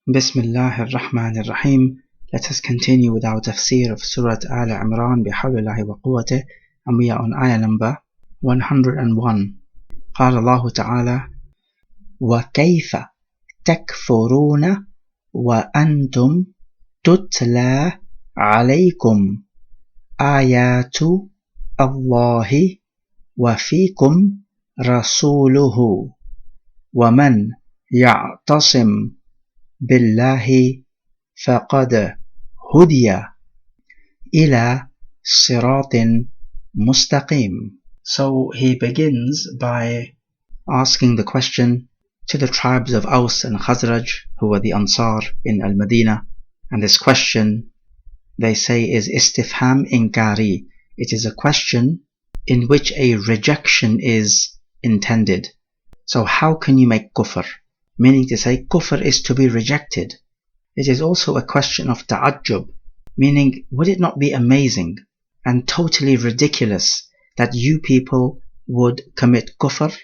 Bismillah ar-Rahman ar-Rahim. Let us continue with our tafsir of Surah Aal-Imraan bihawlillahi wa quwwatih, and we are on ayah number 101. قال الله تعالى: وكيف تكفرون وأنتم تتلى عليكم آيات الله وفيكم رسوله ومن يعتصم بالله فقد هدي إلى صراط مستقيم. So he begins by asking the question to the tribes of Aus and Khazraj, who were the Ansar in Al-Madinah. And this question, they say, is istifham inkari. It is a question in which a rejection is intended. So how can you make kufr? Meaning to say, kufr is to be rejected. It is also a question of ta'ajjub, meaning, would it not be amazing and totally ridiculous that you people would commit kufr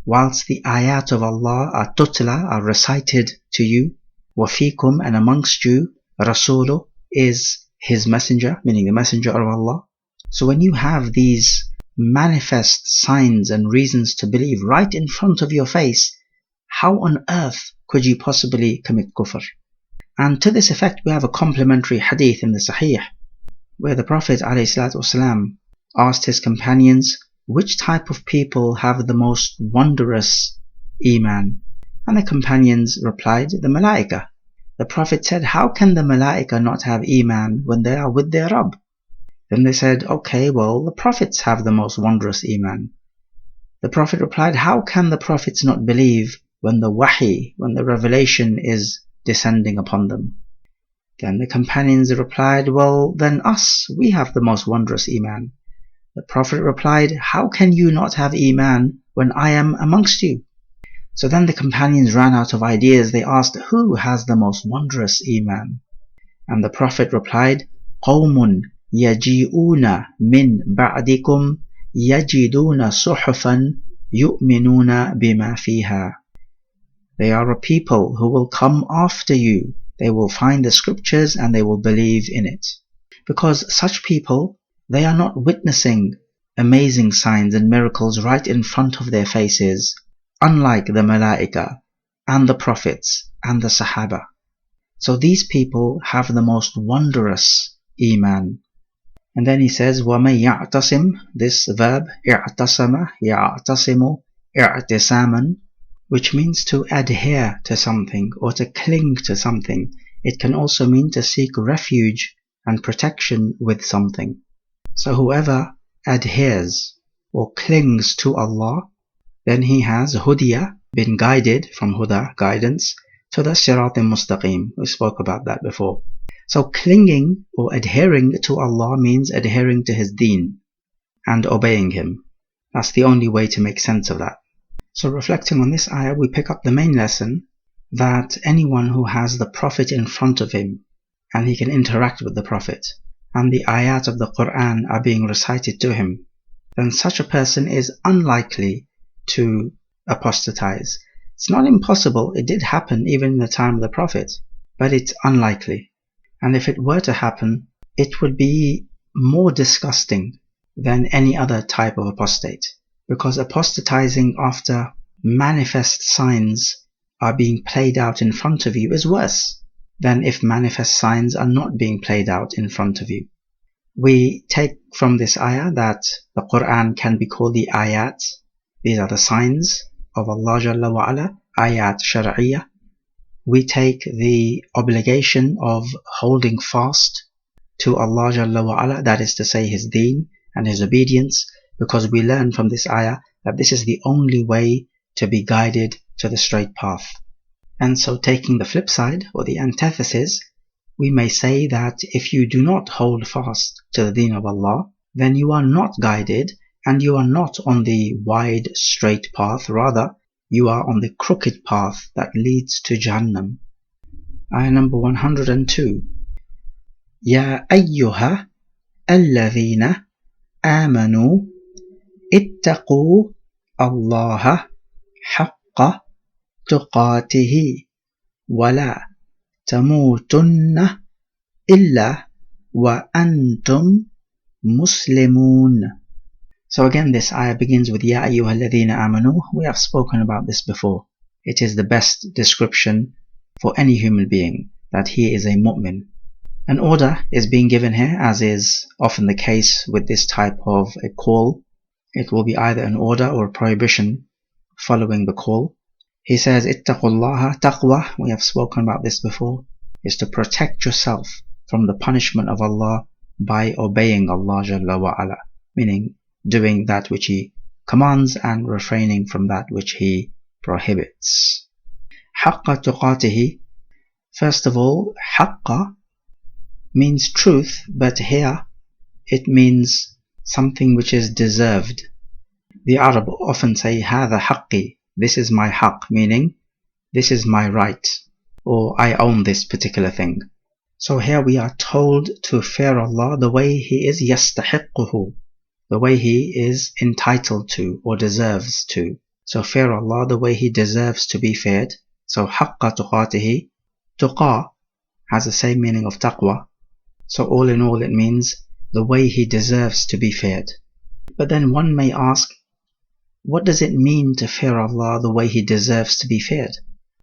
whilst the ayat of Allah are tutla, are recited to you, wafikum, and amongst you, rasulu is his messenger, meaning the messenger of Allah. So when you have these manifest signs and reasons to believe right in front of your face, how on earth could you possibly commit kufr? And to this effect, we have a complementary hadith in the Sahih, where the Prophet ﷺ asked his companions, which type of people have the most wondrous iman? And the companions replied, the malaika. The Prophet said, how can the malaika not have iman when they are with their Rabb? Then they said, okay, well, the prophets have the most wondrous iman. The Prophet replied, how can the prophets not believe when the wahi, when the revelation is descending upon them? Then the companions replied, well, then us, we have the most wondrous iman. The Prophet replied, how can you not have iman when I am amongst you? So then the companions ran out of ideas. They asked, who has the most wondrous iman? And the Prophet replied, قوم يجيئون من بعدكم يجدون صحفا يؤمنون بما فيها. They are a people who will come after you. They will find the scriptures and they will believe in it. Because such people, they are not witnessing amazing signs and miracles right in front of their faces, unlike the malaika and the prophets and the sahaba. So these people have the most wondrous iman. And then he says, وَمَن يَعْتَصِمْ, this verb, اِعْتَصَمَ يَعْتَصِمُ اِعْتِسَامًا, which means to adhere to something or to cling to something. It can also mean to seek refuge and protection with something. So whoever adheres or clings to Allah, then he has hudiya, been guided from huda, guidance, to the sirat al-mustaqim. We spoke about that before. So clinging or adhering to Allah means adhering to His deen and obeying Him. That's the only way to make sense of that. So reflecting on this ayah, we pick up the main lesson that anyone who has the Prophet in front of him and he can interact with the Prophet and the ayat of the Quran are being recited to him, then such a person is unlikely to apostatize. It's not impossible, it did happen even in the time of the Prophet, but it's unlikely. And if it were to happen, it would be more disgusting than any other type of apostate. Because apostatizing after manifest signs are being played out in front of you is worse than if manifest signs are not being played out in front of you. We take from this ayah that the Quran can be called the ayat. These are the signs of Allah Jalla wa Ala, ayat shar'iyah. We take the obligation of holding fast to Allah Jalla wa Ala, that is to say His deen and His obedience, because we learn from this ayah that this is the only way to be guided to the straight path. And so taking the flip side, or the antithesis, we may say that if you do not hold fast to the deen of Allah, then you are not guided and you are not on the wide straight path, rather you are on the crooked path that leads to Jahannam. Ayah number 102. Ya ayyuha alladhina amanu ittaqu Allah haqqa tuqatihi wa la تموتن إلا وأنتم مسلمون. So again, this ayah begins with Ya ayyuhalladhina amanu. We have spoken about this before. It is the best description for any human being, that he is a mu'min. An order is being given here, as is often the case with this type of a call. It will be either an order or a prohibition following the call. He says, Ittaqullaha. Taqwa, we have spoken about this before, is to protect yourself from the punishment of Allah by obeying Allah Jalla wa Ala, meaning doing that which He commands and refraining from that which He prohibits. Haqqa tuqatihi. First of all, haqqa means truth, but here it means something which is deserved. The Arab often say, هذا حقي, this is my haqq, meaning this is my right, or I own this particular thing. So here we are told to fear Allah the way He is yastahiqquhu, the way He is entitled to or deserves to. So fear Allah the way He deserves to be feared. So haqqa tuqatihi. Tuqa has the same meaning of taqwa. So all in all it means the way He deserves to be feared. But then one may ask, what does it mean to fear Allah the way He deserves to be feared?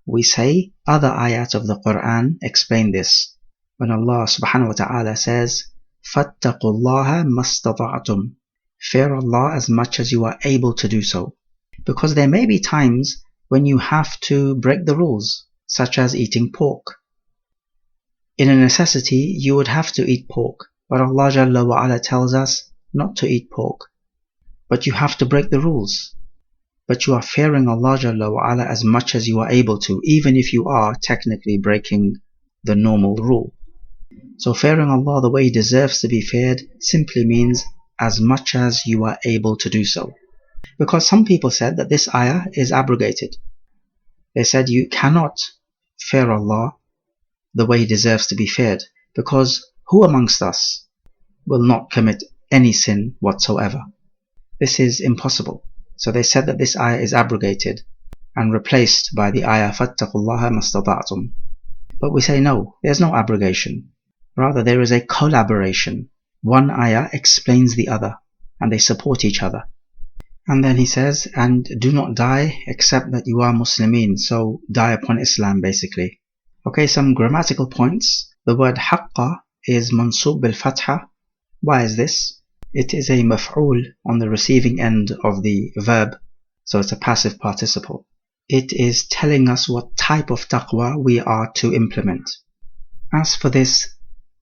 We say other ayat of the Quran explain this. When Allah subhanahu wa ta'ala says, فَاتَّقُوا اللَّهَ مَسْتَطَعْتُمْ, fear Allah as much as you are able to do so. Because there may be times when you have to break the rules, such as eating pork. In a necessity, you would have to eat pork, but Allah Jalla wa Ala tells us not to eat pork. But you have to break the rules. But you are fearing Allah Jalla wa Ala as much as you are able to, even if you are technically breaking the normal rule. So fearing Allah the way He deserves to be feared simply means as much as you are able to do so. Because some people said that this ayah is abrogated. They said you cannot fear Allah the way He deserves to be feared, because who amongst us will not commit any sin whatsoever? This is impossible. So they said that this ayah is abrogated and replaced by the ayah فَاتَّقُوا اللَّهَ مَسْتَطَعْتُمْ. But we say no, there's no abrogation. Rather, there is a collaboration. One ayah explains the other, and they support each other. And then he says, and do not die except that you are Muslimin. So die upon Islam, basically. Okay, some grammatical points. The word haqqa is mansub bil-fatha. Why is this? It is a maf'ul on the receiving end of the verb, so it's a passive participle. It is telling us what type of taqwa we are to implement. As for this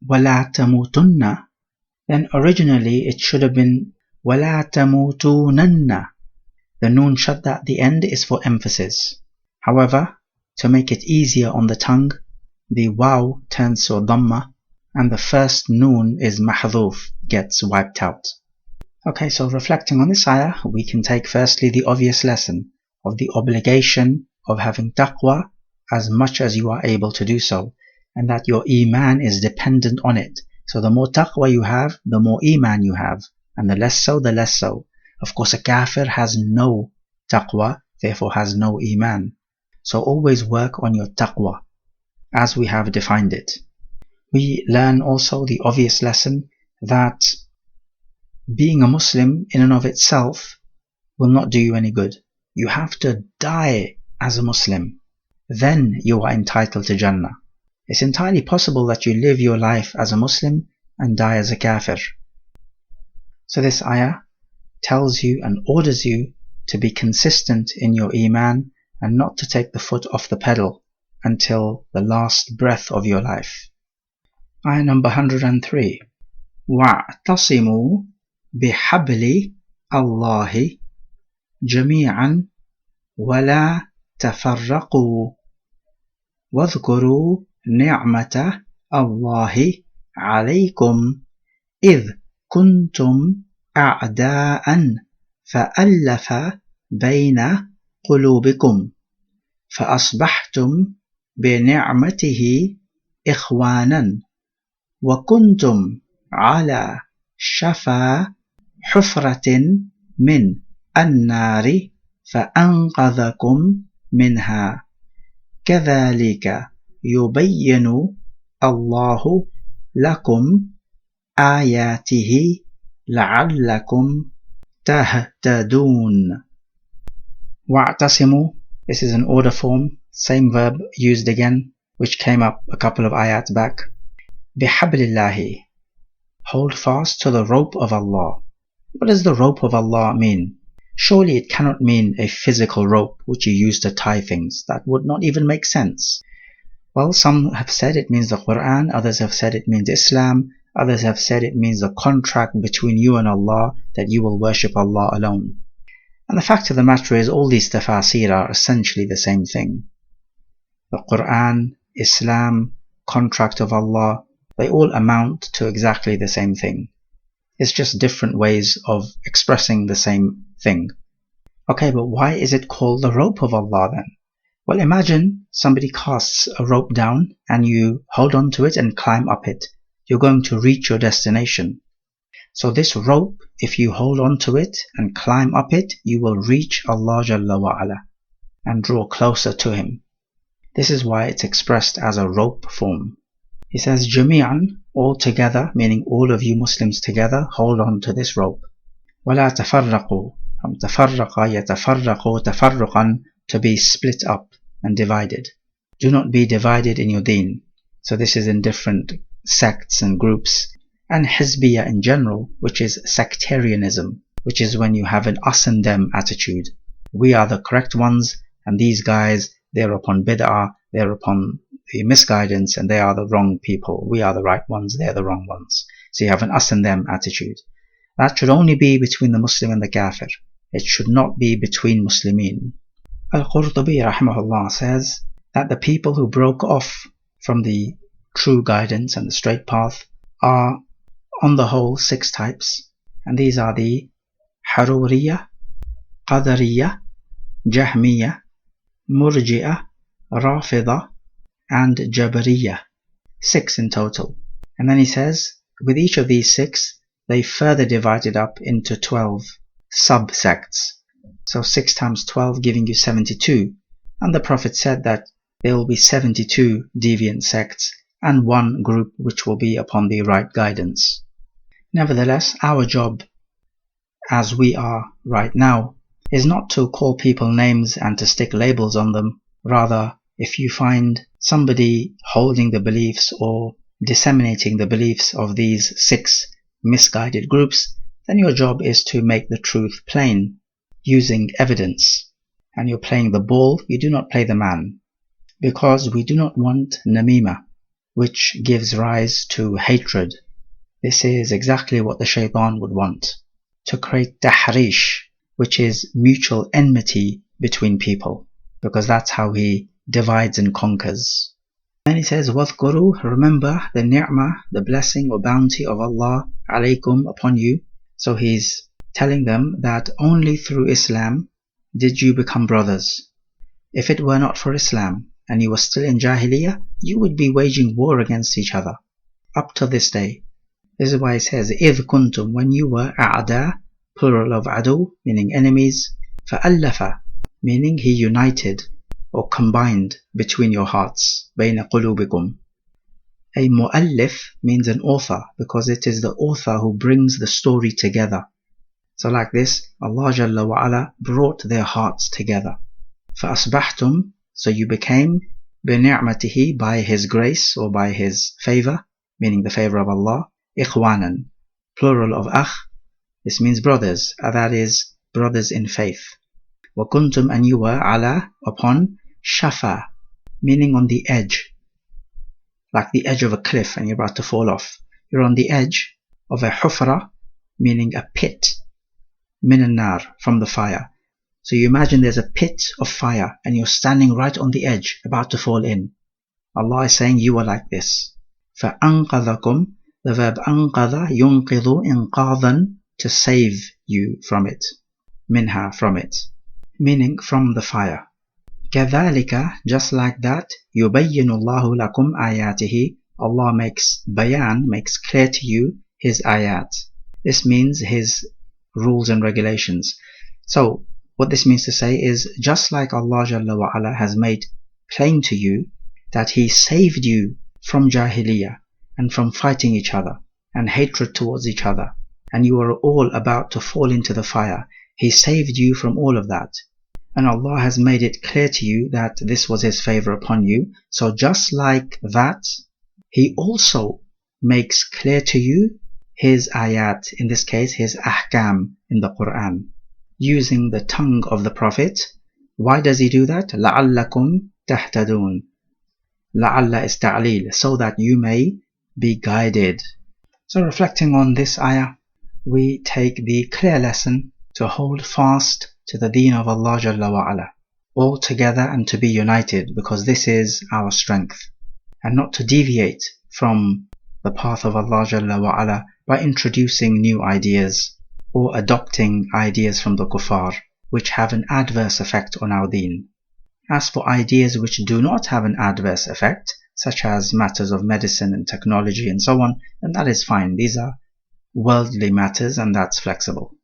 وَلَا تَمُوتُنَّ, then originally it should have been وَلَا تَمُوتُونَنَّ. The noon shadda at the end is for emphasis. However, to make it easier on the tongue, the waw turns to a dhamma, and the first noon is mahdhuf, gets wiped out. Okay, so reflecting on this ayah, we can take firstly the obvious lesson of the obligation of having taqwa as much as you are able to do so, and that your iman is dependent on it. So the more taqwa you have, the more iman you have, and the less so, the less so. Of course, a kafir has no taqwa, therefore has no iman. So always work on your taqwa, as we have defined it. We learn also the obvious lesson that being a Muslim in and of itself will not do you any good. You have to die as a Muslim. Then you are entitled to Jannah. It's entirely possible that you live your life as a Muslim and die as a kafir. So this ayah tells you and orders you to be consistent in your iman and not to take the foot off the pedal until the last breath of your life. Ayah number 103. وَاعْتَصِمُوا بِحَبْلِ اللَّهِ جَمِيعًا وَلَا تَفَرَّقُوا وَاذْكُرُوا نِعْمَةَ اللَّهِ عَلَيْكُمْ إِذْ كُنْتُمْ أَعْدَاءً فَأَلَّفَ بَيْنَ قُلُوبِكُمْ فَأَصْبَحْتُمْ بِنِعْمَتِهِ إِخْوَانًا وَكُنْتُمْ عَلَى شَفَا حُفْرَةٍ مِنْ النَّارِ فَأَنْقَذَكُمْ مِنْهَا كَذَلِكَ يبين الله لكم آياته لعلكم تهتدون. واعتصموا, this is an order form, same verb used again, which came up a couple of ayats back. بحبل الله, hold fast to the rope of Allah. What does the rope of Allah mean? Surely it cannot mean a physical rope which you use to tie things. That would not even make sense. Well, some have said it means the Quran, others have said it means Islam, others have said it means the contract between you and Allah, that you will worship Allah alone. And the fact of the matter is, all these tafasir are essentially the same thing. The Quran, Islam, contract of Allah, they all amount to exactly the same thing. It's just different ways of expressing the same thing. Okay, but why is it called the rope of Allah then? Well, imagine somebody casts a rope down and you hold on to it and climb up it. You're going to reach your destination. So this rope, if you hold on to it and climb up it, you will reach Allah Jalla wa Ala and draw closer to Him. This is why it's expressed as a rope form. He says, جميعا, all together, meaning all of you Muslims together, hold on to this rope. ولا تفرقوا, from تفرق يتفرق تفرقا, to be split up and divided. Do not be divided in your deen. So this is in different sects and groups. And Hizbiyya in general, which is sectarianism, which is when you have an us and them attitude. We are the correct ones, and these guys, they're upon bid'ah, they're upon the misguidance, and they are the wrong people. We are the right ones, they're the wrong ones. So you have an us and them attitude. That should only be between the Muslim and the Kafir. It should not be between Muslimin. Al-Qurtubi rahimahullah says that the people who broke off from the true guidance and the straight path are on the whole 6 types, and these are the Haruriyya, Qadariyya, Jahmiyya, Murji'ah, Rafida, and Jabariyya. 6 in total. And then he says, with each of these 6, they further divided up into 12 sub-sects. So 6 times 12 giving you 72. And the Prophet said that there will be 72 deviant sects and 1 group which will be upon the right guidance. Nevertheless, our job, as we are right now, is not to call people names and to stick labels on them. Rather, if you find somebody holding the beliefs or disseminating the beliefs of these 6 misguided groups, then your job is to make the truth plain, using evidence. And you're playing the ball, you do not play the man. Because we do not want namima, which gives rise to hatred. This is exactly what the shaitan would want, to create tahrish, which is mutual enmity between people, because that's how he divides and conquers. And he says, وَاذْكُرُوا, remember the ni'mah, the blessing or bounty of Allah alaykum, upon you. So he's telling them that only through Islam did you become brothers. If it were not for Islam and you were still in Jahiliyyah, you would be waging war against each other up to this day. This is why it says, إِذْ كُنْتُمْ, when you were أَعْدَى, plural of adu, meaning enemies, فَأَلَّفَ, meaning he united or combined between your hearts, بَيْنَ قُلُوبِكُمْ. A mu'allif means an author, because it is the author who brings the story together. So like this, Allah Jalla wa Ala brought their hearts together. فَأَصْبَحْتُمْ, so you became, بِنِعْمَتِهِ, by His grace or by His favor, meaning the favor of Allah, إِخْوَانًا, plural of akh. This means brothers, that is, brothers in faith. وَكُنْتُمْ, and you were, ala, upon, shafa, meaning on the edge, like the edge of a cliff and you're about to fall off. You're on the edge of a hufra, meaning a pit, min an-nar, from the fire. So you imagine there's a pit of fire and you're standing right on the edge, about to fall in. Allah is saying you are like this. فَأَنْقَذَكُمْ, the verb أَنْقَذَ, يُنْقِذُ إِنْقَاذًا, to save you from it, minha, from it, meaning from the fire. كَذَلِكَ, just like that, يُبَيِّنُ اللَّهُ لَكُمْ آيَاتِهِ, Allah makes bayan, makes clear to you His ayat. This means His rules and regulations. So what this means to say is, just like Allah Jalla wa Ala has made plain to you that He saved you from Jahiliyyah and from fighting each other and hatred towards each other, and you were all about to fall into the fire. He saved you from all of that. And Allah has made it clear to you that this was His favor upon you. So just like that, He also makes clear to you His ayat, in this case His ahkam in the Quran, using the tongue of the Prophet. Why does He do that? لَعَلَّكُمْ تَهْتَدُونَ. لَعَلَّ is ta'leel, so that you may be guided. So reflecting on this ayah, we take the clear lesson to hold fast to the deen of Allah Jalla wa Ala, all together and to be united, because this is our strength, and not to deviate from the path of Allah Jalla wa Ala by introducing new ideas or adopting ideas from the kuffar which have an adverse effect on our deen. As for ideas which do not have an adverse effect, such as matters of medicine and technology and so on, then that is fine. These are worldly matters and that's flexible.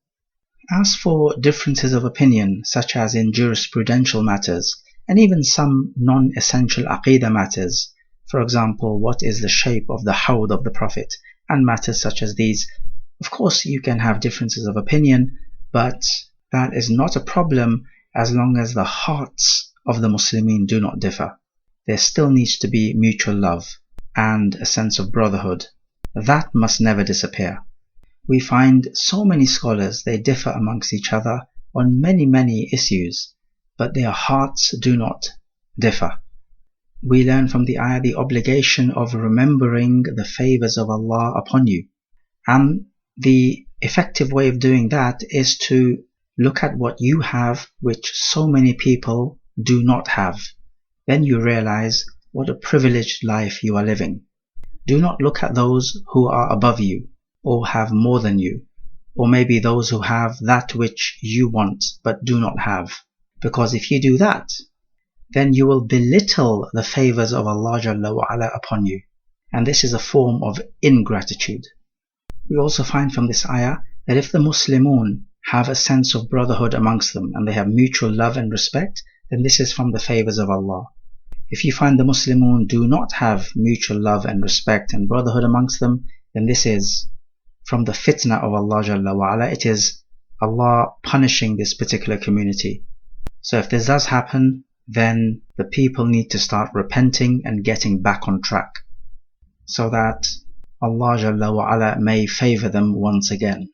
As for differences of opinion, such as in jurisprudential matters, and even some non-essential aqidah matters, for example, what is the shape of the hawd of the Prophet, and matters such as these, of course you can have differences of opinion, but that is not a problem as long as the hearts of the Muslimin do not differ. There still needs to be mutual love and a sense of brotherhood. That must never disappear. We find so many scholars, they differ amongst each other on many issues, but their hearts do not differ. We learn from the ayah the obligation of remembering the favors of Allah upon you. And the effective way of doing that is to look at what you have which so many people do not have. Then you realize what a privileged life you are living. Do not look at those who are above you or have more than you, or maybe those who have that which you want but do not have, because if you do that, then you will belittle the favors of Allah Jalla wa Ala upon you, and this is a form of ingratitude. We also find from this ayah that if the Muslimun have a sense of brotherhood amongst them and they have mutual love and respect, then this is from the favors of Allah. If you find the Muslimun do not have mutual love and respect and brotherhood amongst them, then this is from the fitna of Allah Jalla wa Ala. It is Allah punishing this particular community. So if this does happen, then the people need to start repenting and getting back on track, so that Allah Jalla wa Ala may favor them once again.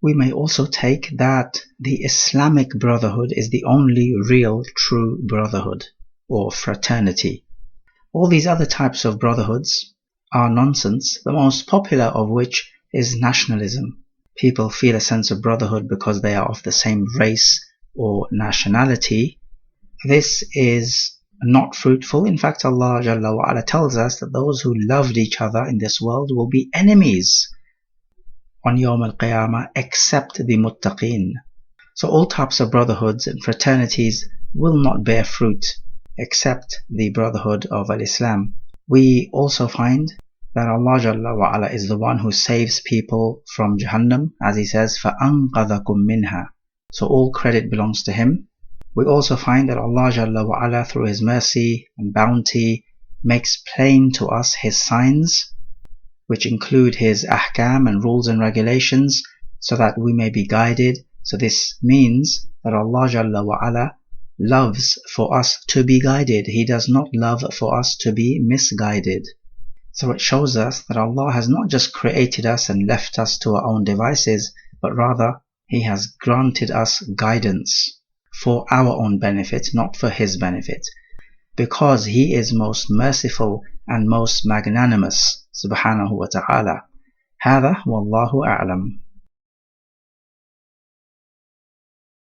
We may also take that the Islamic brotherhood is the only real true brotherhood or fraternity. All these other types of brotherhoods are nonsense, the most popular of which is nationalism. People feel a sense of brotherhood because they are of the same race or nationality. This is not fruitful. In fact, Allah Jalla wa Ala tells us that those who loved each other in this world will be enemies on Yawm al-Qiyamah, except the muttaqeen. So all types of brotherhoods and fraternities will not bear fruit except the brotherhood of al-Islam. We also find that Allah Jalla wa Ala is the one who saves people from Jahannam, as He says, فَأَنْقَذَكُمْ مِنْهَا. So all credit belongs to Him. We also find that Allah Jalla wa Ala, through His mercy and bounty, makes plain to us His signs, which include His ahkam and rules and regulations, so that we may be guided. So this means that Allah Jalla wa Ala loves for us to be guided. He does not love for us to be misguided. So it shows us that Allah has not just created us and left us to our own devices, but rather He has granted us guidance for our own benefit, not for His benefit, because He is most merciful and most magnanimous subhanahu wa ta'ala. هذا والله أعلم.